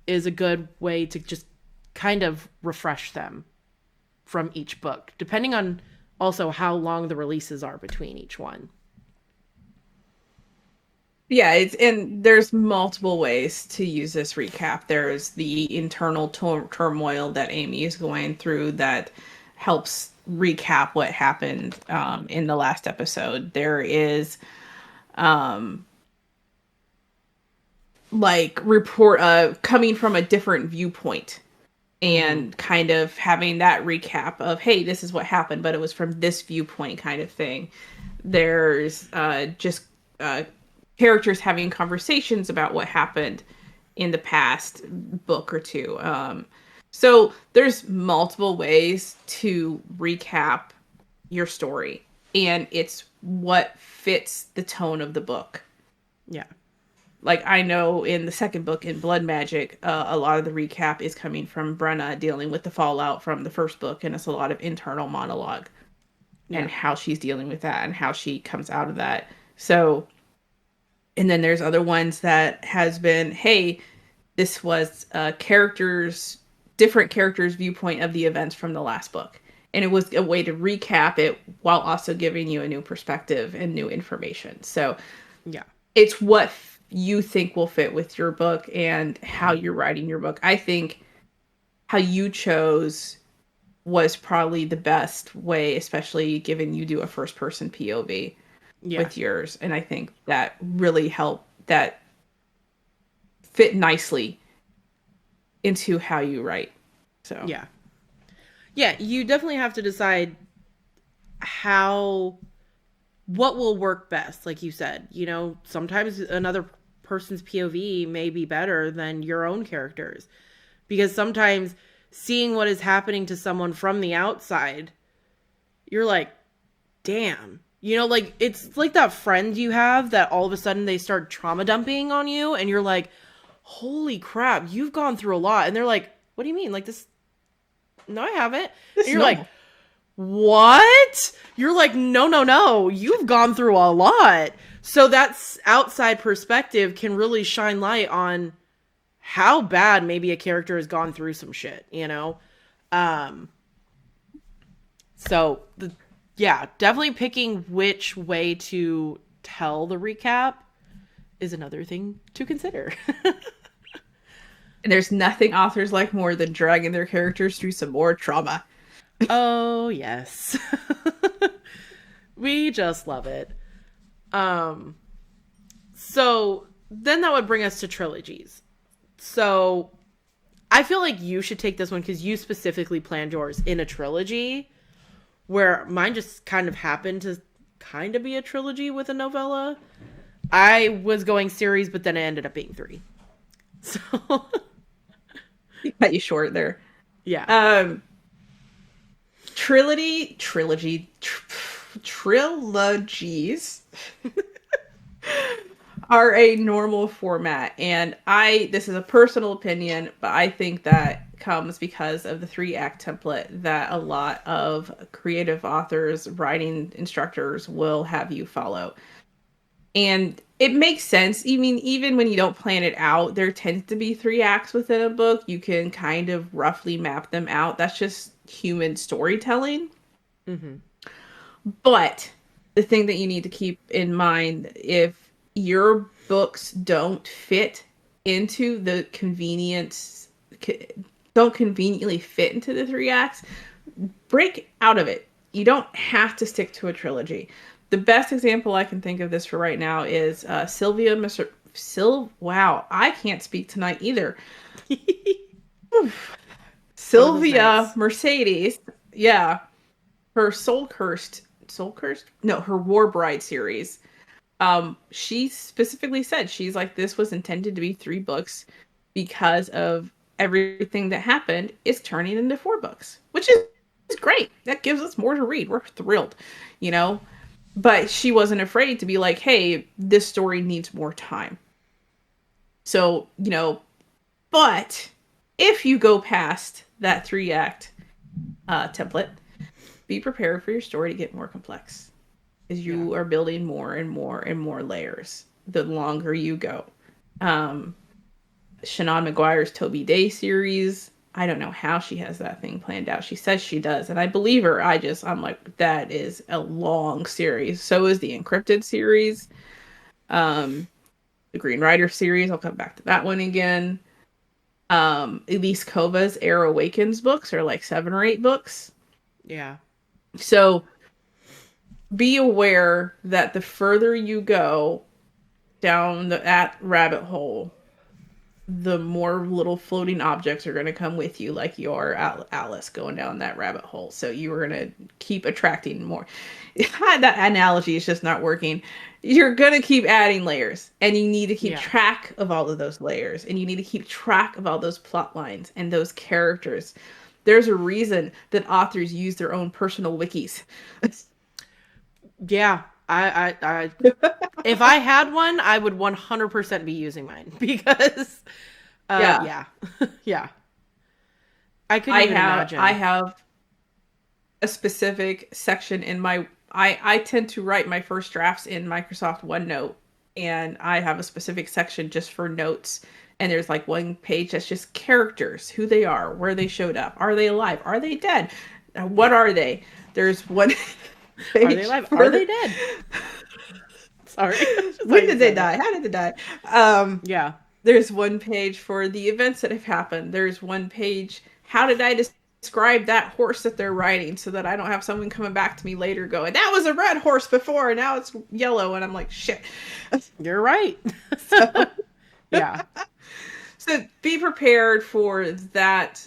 is a good way to just kind of refresh them from each book, depending on also how long the releases are between each one. Yeah, and there's multiple ways to use this recap. There's the internal turmoil that Amy is going through that helps recap what happened in the last episode. There is um, like report coming from a different viewpoint Mm-hmm. and kind of having that recap of, hey, this is what happened, but it was from this viewpoint kind of thing. There's just characters having conversations about what happened in the past book or two. So there's multiple ways to recap your story, and it's what fits the tone of the book. Yeah. Like I know in the second book in Blood Magic, a lot of the recap is coming from Brenna dealing with the fallout from the first book, and it's a lot of internal monologue Yeah. and how she's dealing with that and how she comes out of that. So, and then there's other ones that has been, hey, this was different characters' viewpoint of the events from the last book. And it was a way to recap it while also giving you a new perspective and new information. So Yeah. it's what you think will fit with your book and how you're writing your book. I think how you chose was probably the best way, especially given you do a first person POV Yeah. with yours. And I think that really helped that fit nicely into how you write. So, Yeah. Yeah, you definitely have to decide how what will work best, like you said. You know, sometimes another person's POV may be better than your own characters because sometimes seeing what is happening to someone from the outside, you're like, damn. You know, like it's like that friend you have that all of a sudden they start trauma dumping on you and you're like, holy crap, you've gone through a lot. And they're like, what do you mean? Like this? No, I haven't. this And is you're like, normal. what? You're like, no, no, no. You've gone through a lot. So that's outside perspective can really shine light on how bad maybe a character has gone through some shit, you know? Um, so the yeah, definitely picking which way to tell the recap is another thing to consider. And there's nothing authors like more than dragging their characters through some more trauma. Oh, yes. We just love it. Um so then that would bring us to trilogies. So I feel like you should take this one because you specifically planned yours in a trilogy, where mine just kind of happened to kind of be a trilogy with a novella. I was going series, but then it ended up being three. So, Cut you short there. yeah. Um, trilogies are a normal format, and this is a personal opinion, but I think that comes because of the 3-act template that a lot of creative authors, writing instructors will have you follow. And it makes sense. I mean, even when you don't plan it out, there tends to be 3 acts within a book. You can kind of roughly map them out. That's just human storytelling. Mm-hmm. But the thing that you need to keep in mind, if your books don't fit into the convenience, don't conveniently fit into the 3 acts, break out of it. You don't have to stick to a trilogy. The best example I can think of this for right now is wow, I can't speak tonight either. One of those Sylvia nights. Mercedes, yeah, her Soul Cursed? No, her War Bride series. She specifically said she's like this was intended to be 3 books because of everything that happened is turning into 4 books, which is great. That gives us more to read. We're thrilled, you know. But she wasn't afraid to be like, hey, this story needs more time. So, but if you go past that 3 act template, be prepared for your story to get more complex as Yeah. you are building more and more and more layers the longer you go. Um, Shannon McGuire's Toby Day series, I don't know how she has that thing planned out. She says she does, and I believe her. I'm like, that is a long series. So is the Encrypted series. Um, the Green Rider series, I'll come back to that one again. Elise Kova's Air Awakens books are like 7 or 8 books. Yeah. So be aware that the further you go down that rabbit hole, the more little floating objects are going to come with you, like your Alice going down that rabbit hole. So you are going to keep attracting more. That analogy is just not working. You're going to keep adding layers, and you need to keep Yeah. track of all of those layers, and you need to keep track of all those plot lines and those characters. There's a reason that authors use their own personal wikis. Yeah. I if I had one, I would 100% be using mine because Yeah. yeah. Yeah. I couldn't even I imagine. have a specific section in my I tend to write my first drafts in Microsoft OneNote, and I have a specific section just for notes, and there's like one page that's just characters, who they are, where they showed up, are they alive, are they dead, what are they. There's one Are they page alive? Are they for dead? Sorry. Just how when you did they said it. die, how did they die. um Yeah. there's one page for the events that have happened. There's one page, how did I describe that horse that they're riding, so that I don't have someone coming back to me later going, that was a red horse before, and now it's yellow. And I'm like, shit. You're right. So, Yeah. so be prepared for that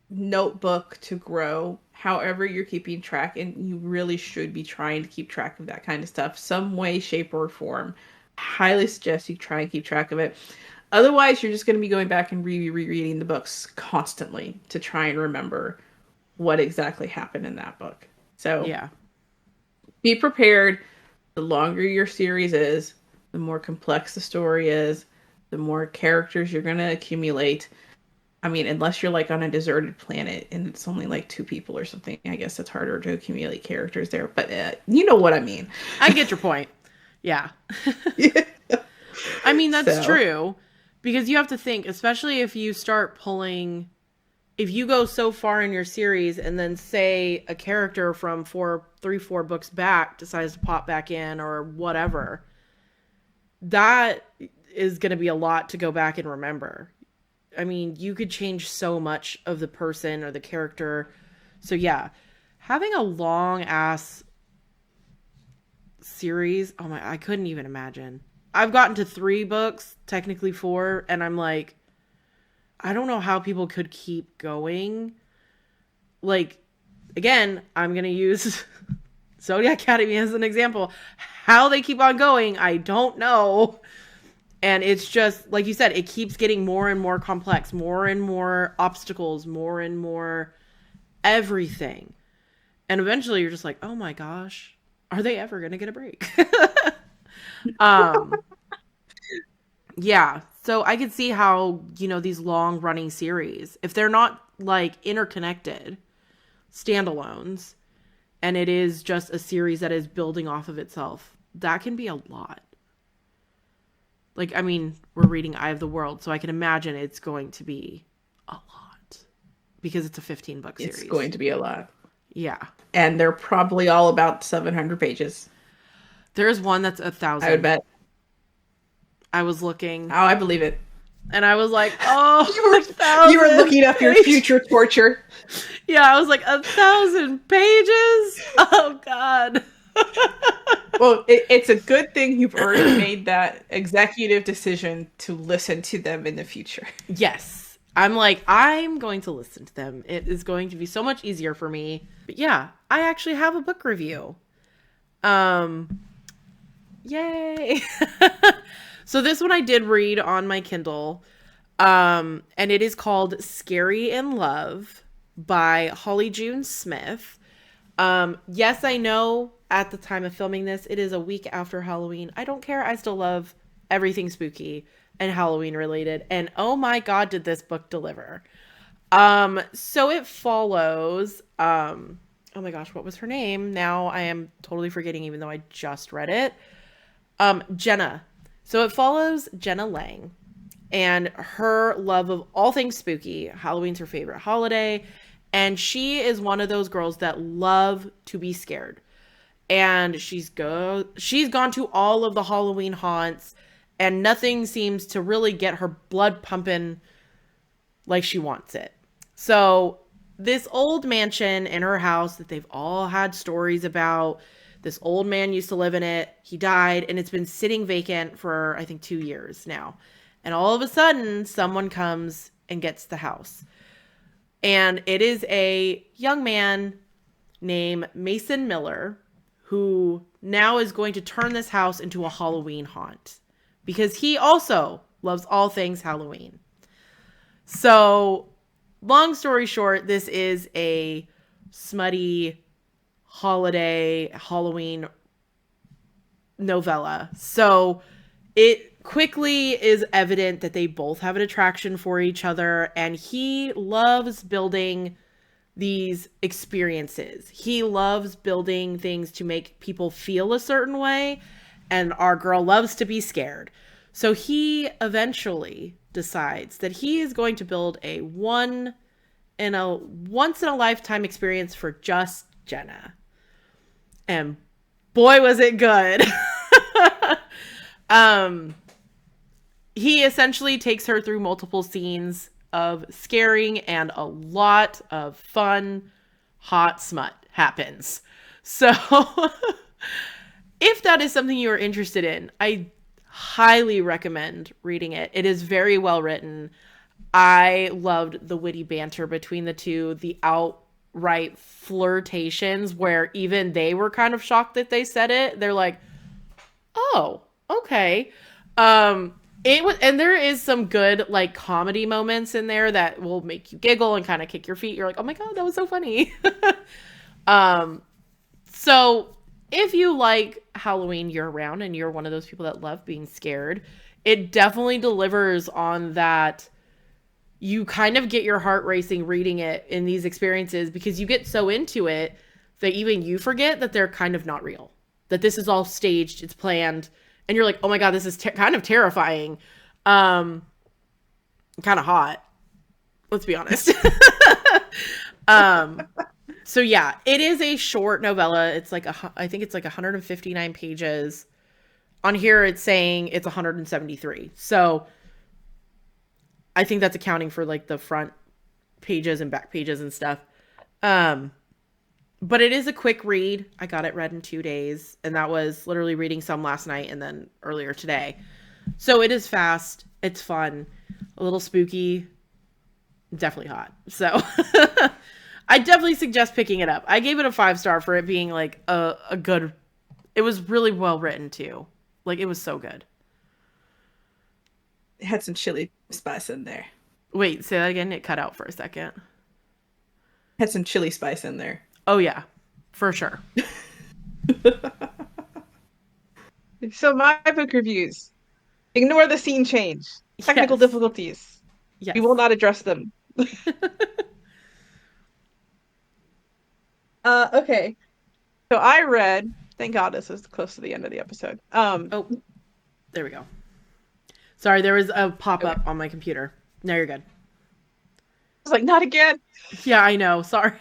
notebook to grow. However, you're keeping track, and you really should be trying to keep track of that kind of stuff, some way, shape, or form. Highly suggest you try and keep track of it. Otherwise, you're just going to be going back and rereading the books constantly to try and remember what exactly happened in that book. So Yeah. be prepared. The longer your series is, the more complex the story is, the more characters you're going to accumulate. I mean, unless you're like on a deserted planet and it's only like two people or something, I guess it's harder to accumulate characters there. But you know what I mean. I get your point. Yeah. I mean, that's So, true because you have to think, especially if you start pulling, if you go so far in your series and then say a character from 4 books back decides to pop back in or whatever, that is going to be a lot to go back and remember. I mean, you could change so much of the person or the character. So yeah, having a long ass series, oh my, I couldn't even imagine. I've gotten to 3 books, technically 4, and I'm like, I don't know how people could keep going. Like, again, I'm going to use Zodiac Academy as an example. How they keep on going, I don't know. And it's just, like you said, it keeps getting more and more complex, more and more obstacles, more and more everything. And eventually you're just like, oh my gosh, are they ever going to get a break? um, yeah. So I could see how, these long running series, if they're not like interconnected, standalones, and it is just a series that is building off of itself, that can be a lot. Like, I mean, we're reading Eye of the World, so I can imagine it's going to be a lot because it's a 15-book series. it's going to be a lot. Yeah. And they're probably all about 700 pages. There's one that's 1,000. I would bet. I was looking. Oh, I believe it. And I was like, oh, you were looking up your future torture. Yeah, I was like, 1,000 pages? Oh, God. Well, it's a good thing you've already made that executive decision to listen to them in the future. Yes. I'm like, I'm going to listen to them. It is going to be so much easier for me. But yeah, I actually have a book review. Yay. So this one I did read on my Kindle. And it is called Scary in Love by Holly June Smith. Yes, I know at the time of filming this, it is a week after Halloween. I don't care. I still love everything spooky and Halloween related. And oh my God, did this book deliver. So it follows, oh my gosh, what was her name? Now I am totally forgetting, even though I just read it. Jenna. So it follows Jenna Lang and her love of all things spooky. Halloween's her favorite holiday. And she is one of those girls that love to be scared. And she's gone to all of the Halloween haunts, and nothing seems to really get her blood pumping like she wants it. So this old mansion in her house that they've all had stories about, this old man used to live in it. He died, and it's been sitting vacant for, I think, 2 years now. And all of a sudden, someone comes and gets the house. And it is a young man named Mason Miller who now is going to turn this house into a Halloween haunt because he also loves all things Halloween. So, long story short, this is a smutty holiday Halloween novella. So, it quickly is evident that they both have an attraction for each other, and he loves building these experiences. He loves building things to make people feel a certain way, and our girl loves to be scared. So he eventually decides that he is going to build a once in a lifetime experience for just Jenna. And boy was it good. um he essentially takes her through multiple scenes of scaring, and a lot of fun, hot smut happens. So, if that is something you are interested in, I highly recommend reading it. It is very well written. I loved the witty banter between the two, the outright flirtations where even they were kind of shocked that they said it. They're like, "Oh, okay." It was, and there is some good like comedy moments in there that will make you giggle and kind of kick your feet. You're like, "Oh my god, that was so funny." um, so if you like Halloween year round and you're one of those people that love being scared, it definitely delivers on that. You kind of get your heart racing reading it in these experiences because you get so into it that even you forget that they're kind of not real. That this is all staged, it's planned, and you're like, "Oh my god, this is kind of terrifying." Kind of hot. Let's be honest. um so yeah, it is a short novella. It's like I think it's like 159 pages. On here it's saying it's 173. So I think that's accounting for like the front pages and back pages and stuff. Um but it is a quick read. I got it read in 2 days, and that was literally reading some last night and then earlier today. So it is fast, it's fun, a little spooky, definitely hot. So I definitely suggest picking it up. I gave it a 5-star for it being like a good. It was really well written too. Like it was so good. It had some chili spice in there. Wait, say that again. It cut out for a second. Had some chili spice in there. Oh yeah, for sure. So my book reviews. Ignore the scene change. Technical Yes. difficulties. Yes. We will not address them. Okay. So I read, thank God this is close to the end of the episode. Oh, there we go. Sorry, there was a pop-up on my computer. No, you're good. I was like, not again. Yeah, I know. Sorry.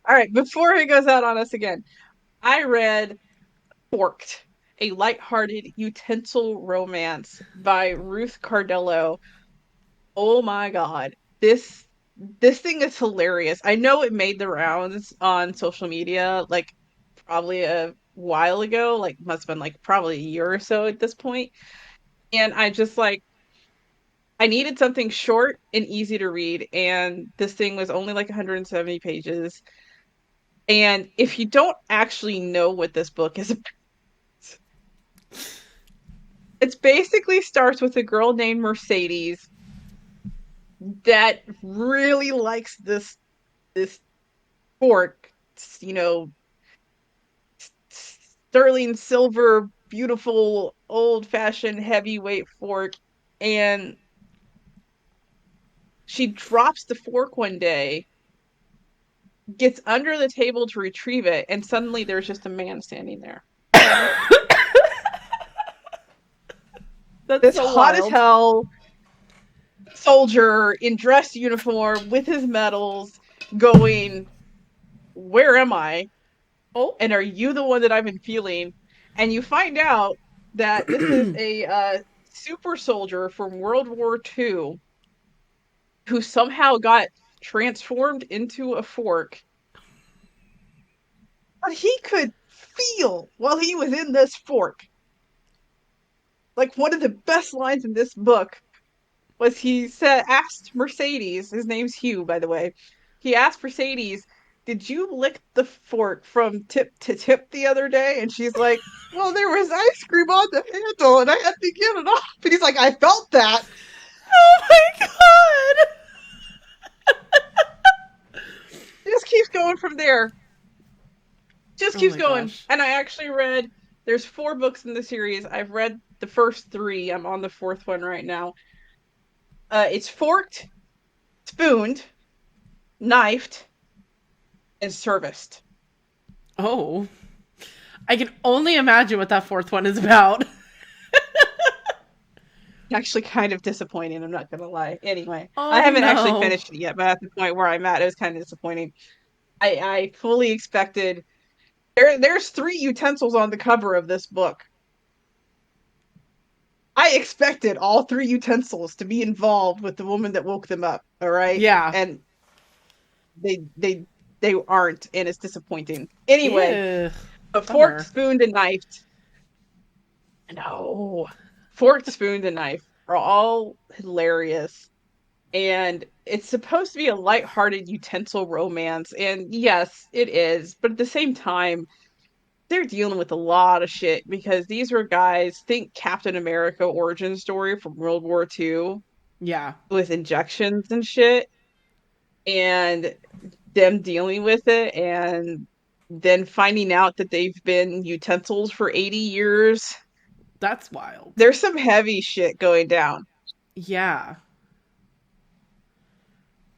All right, before he goes out on us again, I read Forked, a lighthearted utensil romance by Ruth Cardello. Oh my God. This thing is hilarious. I know it made the rounds on social media like probably a while ago, like must have been like probably a year or so at this point. And I just like I needed something short and easy to read, and this thing was only like 170 pages. And if you don't actually know what this book is about, it basically starts with a girl named Mercedes that really likes this fork, you know, sterling silver, beautiful, old-fashioned heavyweight fork, and she drops the fork one day, gets under the table to retrieve it, and suddenly there's just a man standing there. That's This so hot as wild. hell soldier in dress uniform with his medals going, where am I? Oh. And are you the one that I've been feeling? And you find out that this is a super soldier from World War II who somehow got transformed into a fork. But he could feel while he was in this fork. like one of the best lines in this book was asked Mercedes, his name's Hugh, by the way. He asked Mercedes, "Did you lick the fork from tip to tip the other day?" And she's like, "Well, there was ice cream on the handle and I had to get it off." And he's like, "I felt that." Oh my god! It just keeps going from there. Just Oh keeps my going. gosh. And I actually read, there's 4 books in the series. I've read the first 3. I'm on the 4th one right now. It's forked, spooned, knifed, and serviced. Oh. I can only imagine what that 4th one is about. Actually kind of disappointing, I'm not gonna lie. Anyway, I Oh haven't actually no. finished it yet, but at the point where I'm at, it was kind of disappointing. I fully expected there's 3 utensils on the cover of this book. I expected all 3 utensils to be involved with the woman that woke them up, all right? Yeah. And they they they aren't, and it's disappointing. Anyway, Ew. but forked, Bummer. spooned, and knifed. No. Forked, spooned, and knife are all hilarious. And it's supposed to be a lighthearted utensil romance. And yes, it is. But at the same time, they're dealing with a lot of shit because these were guys, think Captain America origin story from World War II Yeah. with injections and shit. And them dealing with it and then finding out that they've been utensils for 80 years. That's wild. There's some heavy shit going down. Yeah.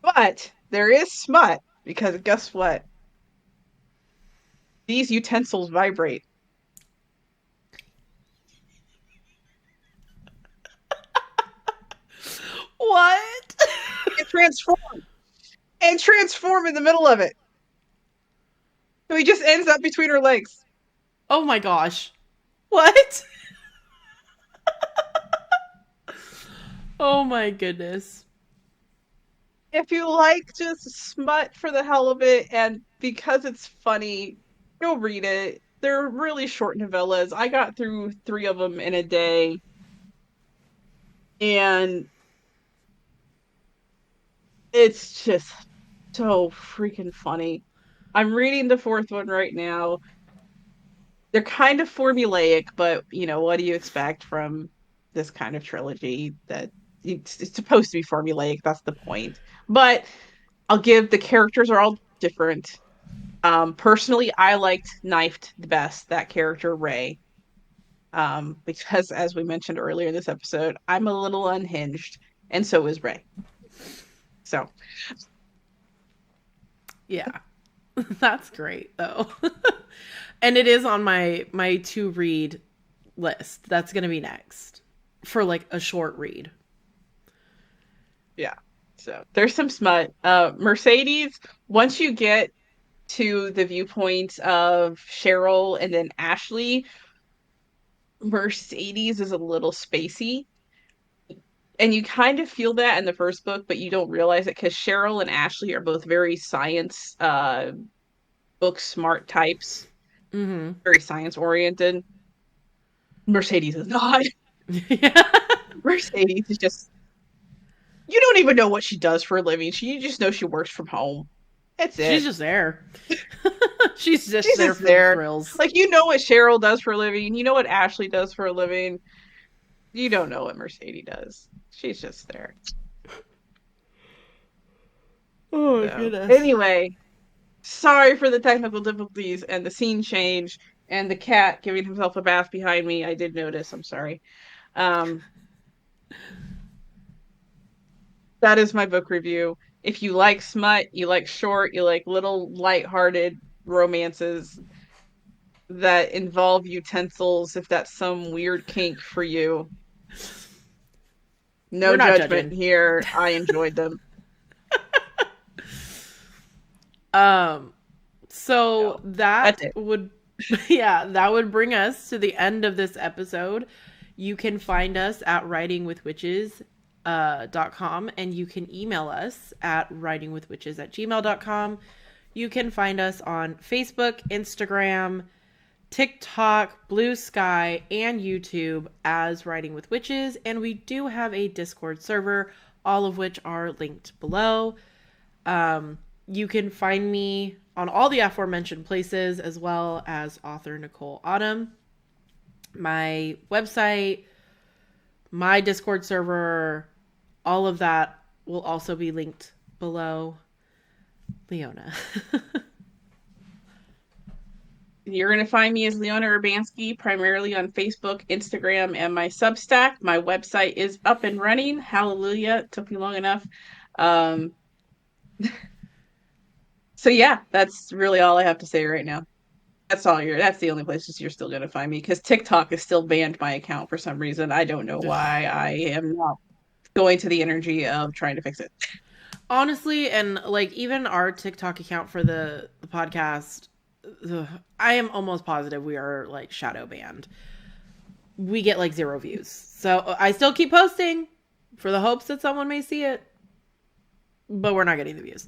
But there is smut because guess what? These utensils vibrate. What? And transform in the middle of it. So he just ends up between her legs. Oh my gosh. What? Oh my goodness. If you like just smut for the hell of it and because it's funny, go read it. They're really short novellas. I got through 3 of them in a day. And it's just so freaking funny. I'm reading the 4th one right now. They're kind of formulaic, but you know, what do you expect from this kind of trilogy that it's supposed to be formulaic, that's the point. But I'll give the characters are all different. Personally, I liked Knifed the best, that character Ray. Because as we mentioned earlier in this episode, I'm a little unhinged, and so is Ray. So Yeah. That's great though. And it is on my to read list. That's going to be next for like a short read. yeah. So there's some smut. Mercedes, once you get to the viewpoint of Cheryl and then Ashley, Mercedes is a little spacey. And you kind of feel that in the first book, but you don't realize it because Cheryl and Ashley are both very science, book smart types, Mm-hmm. very science oriented. Mercedes is not. Yeah. Mercedes is just, you don't even know what she does for a living. You just know she works from home. That's She's it. just there. She's just She's there just for the there. thrills. Like, you know what Cheryl does for a living. You know what Ashley does for a living. You don't know what Mercedes does. She's just there. Oh my So, goodness. anyway, sorry for the technical difficulties and the scene change and the cat giving himself a bath behind me. I did notice. I'm sorry. Um, that is my book review. If you like smut, you like short, you like little light-hearted romances that involve utensils, if that's some weird kink for you, no We're not judgment judging. here. I enjoyed them. Um so So, that that's it. would yeah, that would bring us to the end of this episode. You can find us at writingwithwitches.com and you can email us at writingwithwitches@gmail.com. You can find us on Facebook, Instagram, TikTok, Blue Sky, and YouTube as Writing with Witches. And we do have a Discord server, all of which are linked below. You can find me on all the aforementioned places, as well as author Nicole Autumn. My website, my Discord server, all of that will also be linked below. Leona. You're going to find me as Leona Urbanski, primarily on Facebook, Instagram, and my Substack. My website is up and running. Hallelujah. It took me long enough. Um, so yeah, that's really all I have to say right now. That's the only places you're still going to find me, because TikTok is still banned my account for some reason. I don't know why. I am not going to the energy of trying to fix it. Honestly, and like even our TikTok account for the podcast, I am almost positive we are like shadow banned. We get like 0 views. So I still keep posting for the hopes that someone may see it. But we're not getting the views.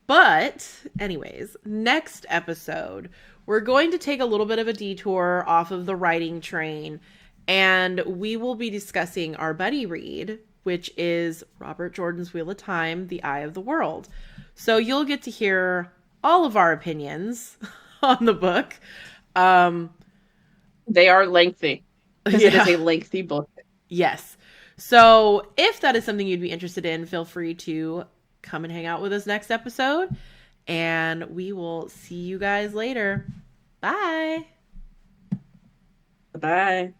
But anyways, next episode, we're going to take a little bit of a detour off of the writing train, and we will be discussing our buddy read, which is Robert Jordan's Wheel of Time, The Eye of the World. So you'll get to hear all of our opinions on the book. They are lengthy, because it is a lengthy book. Yes. So if that is something you'd be interested in, feel free to come and hang out with us next episode. And we will see you guys later. Bye. Bye.